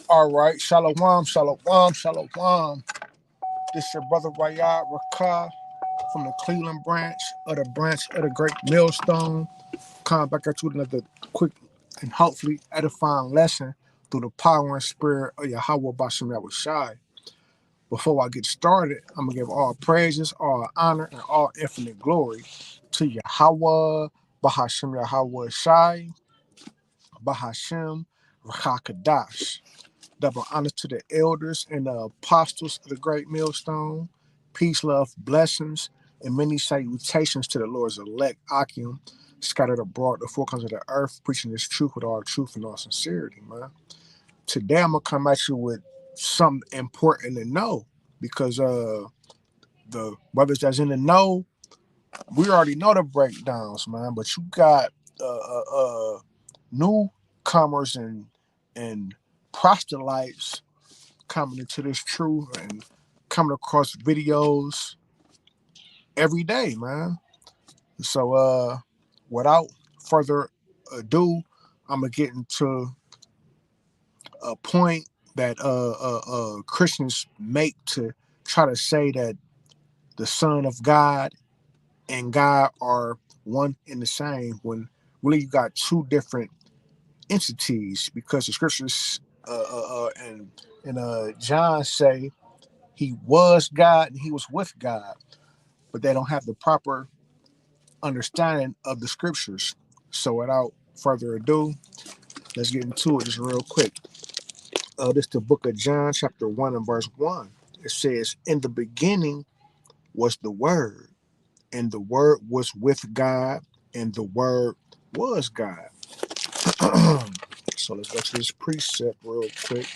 All right, shalom, shalom, shalom. This your brother Rayad Rakah from the Cleveland branch of the Great Millstone. Coming back at you with another quick and hopefully edifying lesson through the power and spirit of Yahweh Bashem Yahushai. Before I get started, I'm gonna give all praises, all honor, and all infinite glory to Yahweh Bahashem Yahweh Shai Bahashem Rakakadash. Double honors to the elders and the apostles of the great millstone. Peace, love, blessings, and many salutations to the Lord's elect, Akim, scattered abroad the four corners of the earth, preaching this truth with all truth and all sincerity, man. Today I'm gonna come at you with something important to know because the brothers that's in the know, we already know the breakdowns, man. But you got newcomers and proselytes coming into this truth and coming across videos every day, man. So without further ado, I'm gonna get into a point that Christians make to try to say that the Son of God and God are one and the same when really you got two different entities because the scriptures and John say he was God and he was with God, but they don't have the proper understanding of the scriptures. So without further ado, let's get into it just real quick. This is the book of John, chapter 1 and verse 1. It says, "In the beginning was the Word, and the Word was with God, and the Word was God." So let's go to this precept real quick.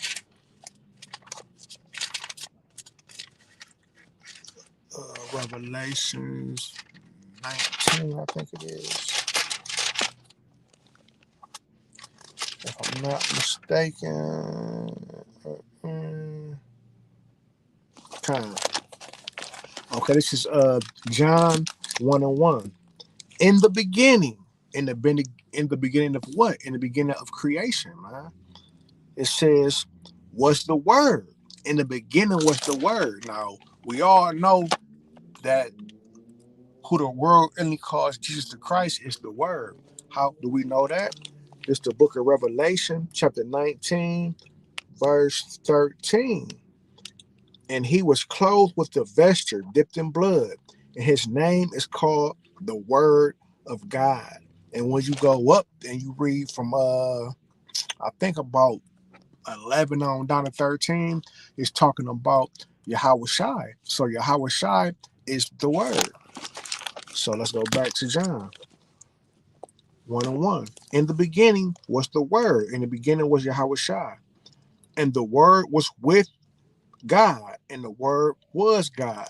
Revelations 19, I think it is. If I'm not mistaken. Kind of. Okay, this is John 1 and 1. In the beginning, in the beginning of what? In the beginning of creation, man. It says, was the word. In the beginning was the word. Now, we all know that who the world only calls Jesus the Christ is the word. How do we know that? It's the book of Revelation, chapter 19, verse 13. And he was clothed with a vesture dipped in blood, and his name is called the Word of God. And when you go up and you read from I think about 11 on down to 13, it's talking about Yahweh Shai. So Yahweh Shai is the Word. So let's go back to John 1 and 1. In the beginning was the Word. In the beginning was Yahweh Shai. And the Word was with God, and the Word was God.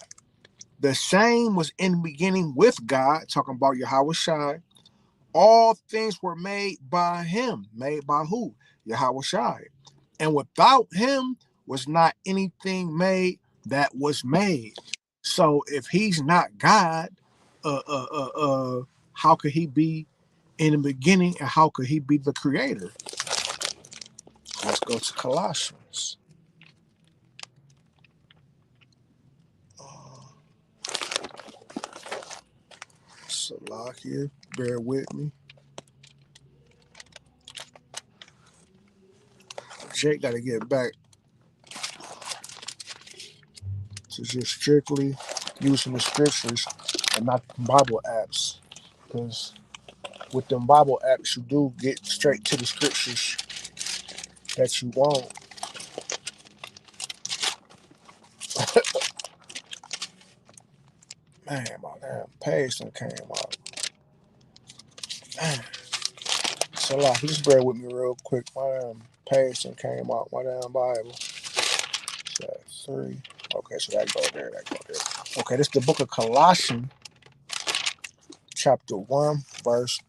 The same was in the beginning with God, talking about Yahweh Shai. All things were made by him. Made by who? Yahweh Shai. And without him was not anything made that was made. So if he's not God, how could he be in the beginning and how could he be the creator? Let's go to Colossians. Salakia, bear with me. Jake got to get back to just strictly using the scriptures and not Bible apps. Because with them Bible apps, you do get straight to the scriptures that you want. Man, my damn page done came out. Man. So, like, just bear with me real quick. My damn page done came out. My damn Bible. That's 3. Okay, so that go there, that go there. Okay, this is the book of Colossians, chapter 1, verse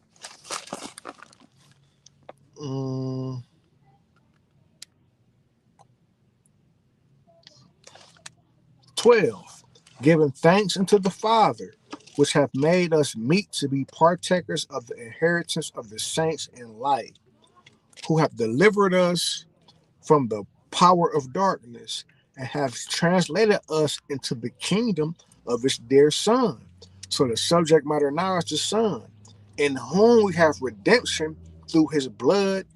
12. Giving thanks unto the Father, which hath made us meet to be partakers of the inheritance of the saints in light, who have delivered us from the power of darkness, and has translated us into the kingdom of his dear Son. So the subject matter now is the Son, in whom we have redemption through his blood,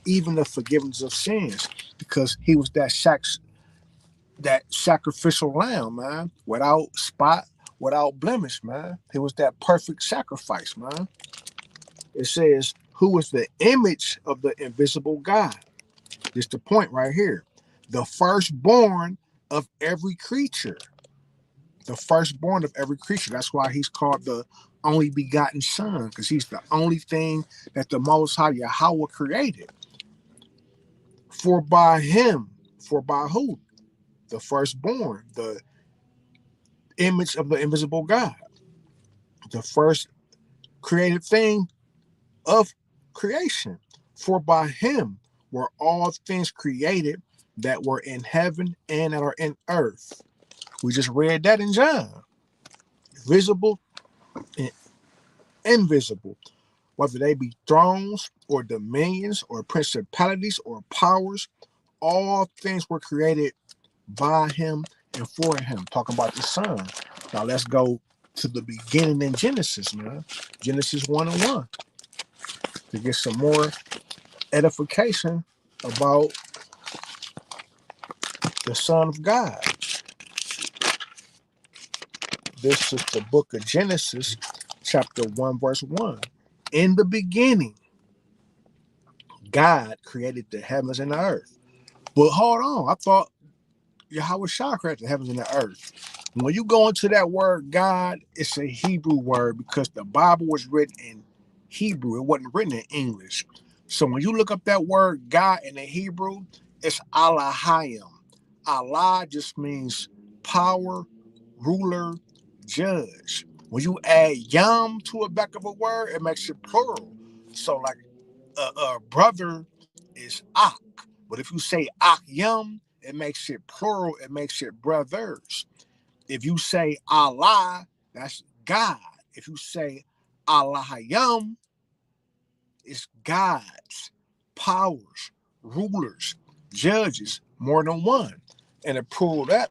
even the forgiveness of sins, because he was that sacrificial lamb, man, without spot, without blemish, man. He was that perfect sacrifice, man. It says, who is the image of the invisible God. This is the point right here. The firstborn of every creature. The firstborn of every creature. That's why he's called the only begotten Son, because he's the only thing that the Most High Yahweh created. For by him, for by who? The firstborn, the image of the invisible God, the first created thing of creation. For by him were all things created that were in heaven and that are in earth. We just read that in John. Visible and invisible, whether they be thrones or dominions or principalities or powers, all things were created by him and for him. Talking about the Son. Now let's go to the beginning in Genesis, man. Genesis 1 and 1. To get some more edification about the Son of God. This is the book of Genesis, chapter 1, verse 1. In the beginning, God created the heavens and the earth. But hold on, I thought Yahweh Shah created the heavens and the earth. When you go into that word God, it's a Hebrew word because the Bible was written in Hebrew. It wasn't written in English. So when you look up that word God in the Hebrew, it's Elohim. Allah just means power, ruler, judge. When you add yam to the back of a word, it makes it plural. So like brother is ak. But if you say ak yam, it makes it plural. It makes it brothers. If you say Allah, that's God. If you say Allahayam, it's gods, powers, rulers, judges, more than one. And to prove that,